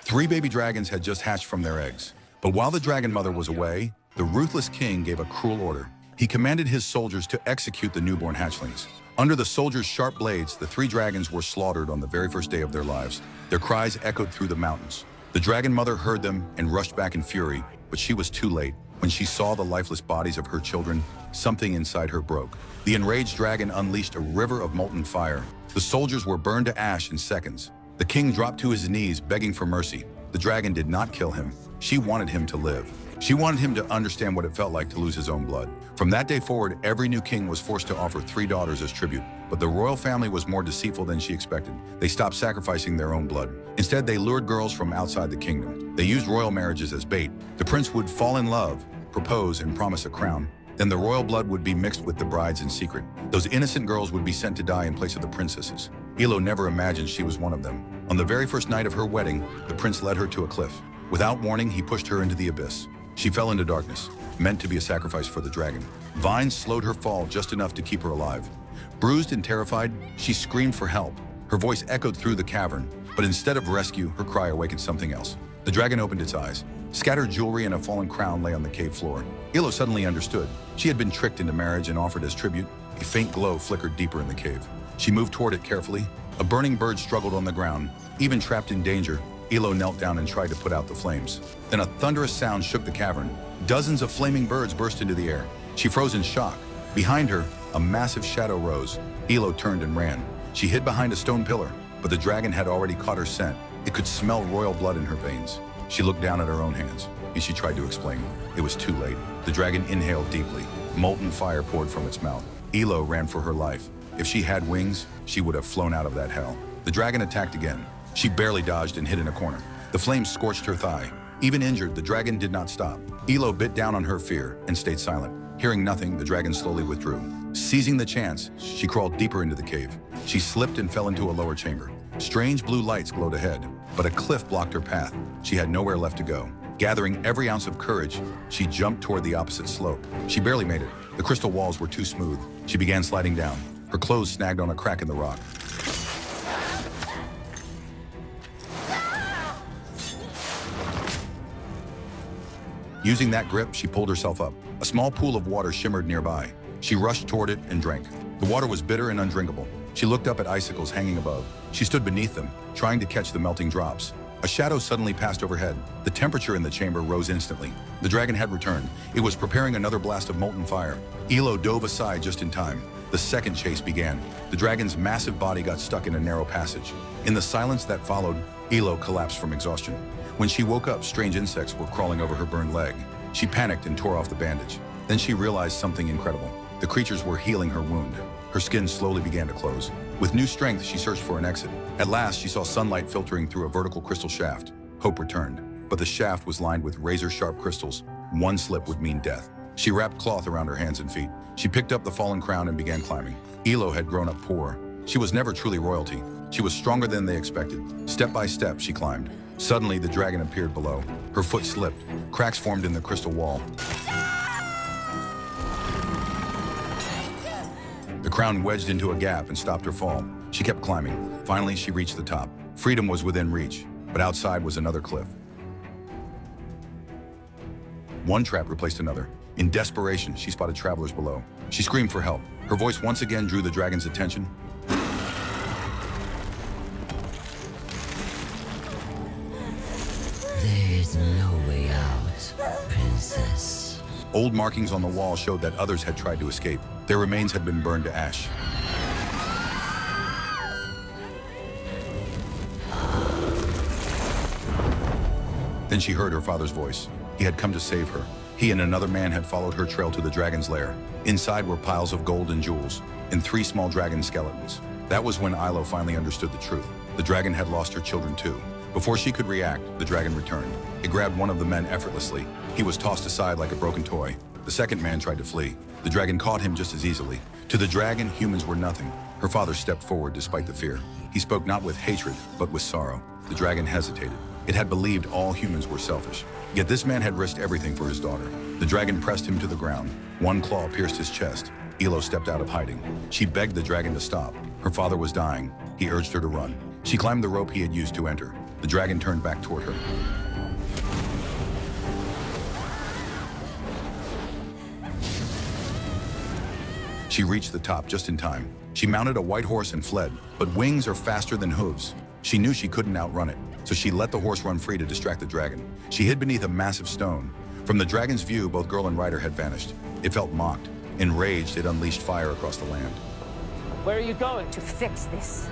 3 baby dragons had just hatched from their eggs. But while the dragon mother was away, the ruthless king gave a cruel order. He commanded his soldiers to execute the newborn hatchlings. Under the soldiers' sharp blades, the 3 dragons were slaughtered on the very first day of their lives. Their cries echoed through the mountains. The dragon mother heard them and rushed back in fury, but she was too late. When she saw the lifeless bodies of her children, something inside her broke. The enraged dragon unleashed a river of molten fire. The soldiers were burned to ash in seconds. The king dropped to his knees, begging for mercy. The dragon did not kill him. She wanted him to live. She wanted him to understand what it felt like to lose his own blood. From that day forward, every new king was forced to offer 3 daughters as tribute. But the royal family was more deceitful than she expected. They stopped sacrificing their own blood. Instead, they lured girls from outside the kingdom. They used royal marriages as bait. The prince would fall in love, propose, and promise a crown. Then the royal blood would be mixed with the bride's in secret. Those innocent girls would be sent to die in place of the princesses. Ilo never imagined she was one of them. On the very first night of her wedding, the prince led her to a cliff. Without warning, he pushed her into the abyss. She fell into darkness, meant to be a sacrifice for the dragon. Vines slowed her fall just enough to keep her alive. Bruised and terrified, she screamed for help. Her voice echoed through the cavern, but instead of rescue, her cry awakened something else. The dragon opened its eyes. Scattered jewelry and a fallen crown lay on the cave floor. Ilo suddenly understood. She had been tricked into marriage and offered as tribute. A faint glow flickered deeper in the cave. She moved toward it carefully. A burning bird struggled on the ground. Even trapped in danger, Ilo knelt down and tried to put out the flames. Then a thunderous sound shook the cavern. Dozens of flaming birds burst into the air. She froze in shock. Behind her, a massive shadow rose. Ilo turned and ran. She hid behind a stone pillar, but the dragon had already caught her scent. It could smell royal blood in her veins. She looked down at her own hands, and she tried to explain. It was too late. The dragon inhaled deeply. Molten fire poured from its mouth. Ilo ran for her life. If she had wings, she would have flown out of that hell. The dragon attacked again. She barely dodged and hid in a corner. The flames scorched her thigh. Even injured, the dragon did not stop. Ilo bit down on her fear and stayed silent. Hearing nothing, the dragon slowly withdrew. Seizing the chance, she crawled deeper into the cave. She slipped and fell into a lower chamber. Strange blue lights glowed ahead, but a cliff blocked her path. She had nowhere left to go. Gathering every ounce of courage, she jumped toward the opposite slope. She barely made it. The crystal walls were too smooth. She began sliding down. Her clothes snagged on a crack in the rock. Using that grip, she pulled herself up. A small pool of water shimmered nearby. She rushed toward it and drank. The water was bitter and undrinkable. She looked up at icicles hanging above. She stood beneath them, trying to catch the melting drops. A shadow suddenly passed overhead. The temperature in the chamber rose instantly. The dragon had returned. It was preparing another blast of molten fire. Ilo dove aside just in time. The second chase began. The dragon's massive body got stuck in a narrow passage. In the silence that followed, Ilo collapsed from exhaustion. When she woke up, strange insects were crawling over her burned leg. She panicked and tore off the bandage. Then she realized something incredible. The creatures were healing her wound. Her skin slowly began to close. With new strength, she searched for an exit. At last, she saw sunlight filtering through a vertical crystal shaft. Hope returned, but the shaft was lined with razor-sharp crystals. One slip would mean death. She wrapped cloth around her hands and feet. She picked up the fallen crown and began climbing. Ilo had grown up poor. She was never truly royalty. She was stronger than they expected. Step by step, she climbed. Suddenly, the dragon appeared below. Her foot slipped. Cracks formed in the crystal wall. The crown wedged into a gap and stopped her fall. She kept climbing. Finally, she reached the top. Freedom was within reach, but outside was another cliff. One trap replaced another. In desperation, she spotted travelers below. She screamed for help. Her voice once again drew the dragon's attention. There's no way out, princess. Old markings on the wall showed that others had tried to escape. Their remains had been burned to ash. Then she heard her father's voice. He had come to save her. He and another man had followed her trail to the dragon's lair. Inside were piles of gold and jewels, and 3 small dragon skeletons. That was when Ilo finally understood the truth. The dragon had lost her children too. Before she could react, the dragon returned. It grabbed one of the men effortlessly. He was tossed aside like a broken toy. The second man tried to flee. The dragon caught him just as easily. To the dragon, humans were nothing. Her father stepped forward despite the fear. He spoke not with hatred, but with sorrow. The dragon hesitated. It had believed all humans were selfish. Yet this man had risked everything for his daughter. The dragon pressed him to the ground. One claw pierced his chest. Ilo stepped out of hiding. She begged the dragon to stop. Her father was dying. He urged her to run. She climbed the rope he had used to enter. The dragon turned back toward her. She reached the top just in time. She mounted a white horse and fled, but wings are faster than hooves. She knew she couldn't outrun it, so she let the horse run free to distract the dragon. She hid beneath a massive stone. From the dragon's view, both girl and rider had vanished. It felt mocked. Enraged, it unleashed fire across the land. Where are you going? To fix this.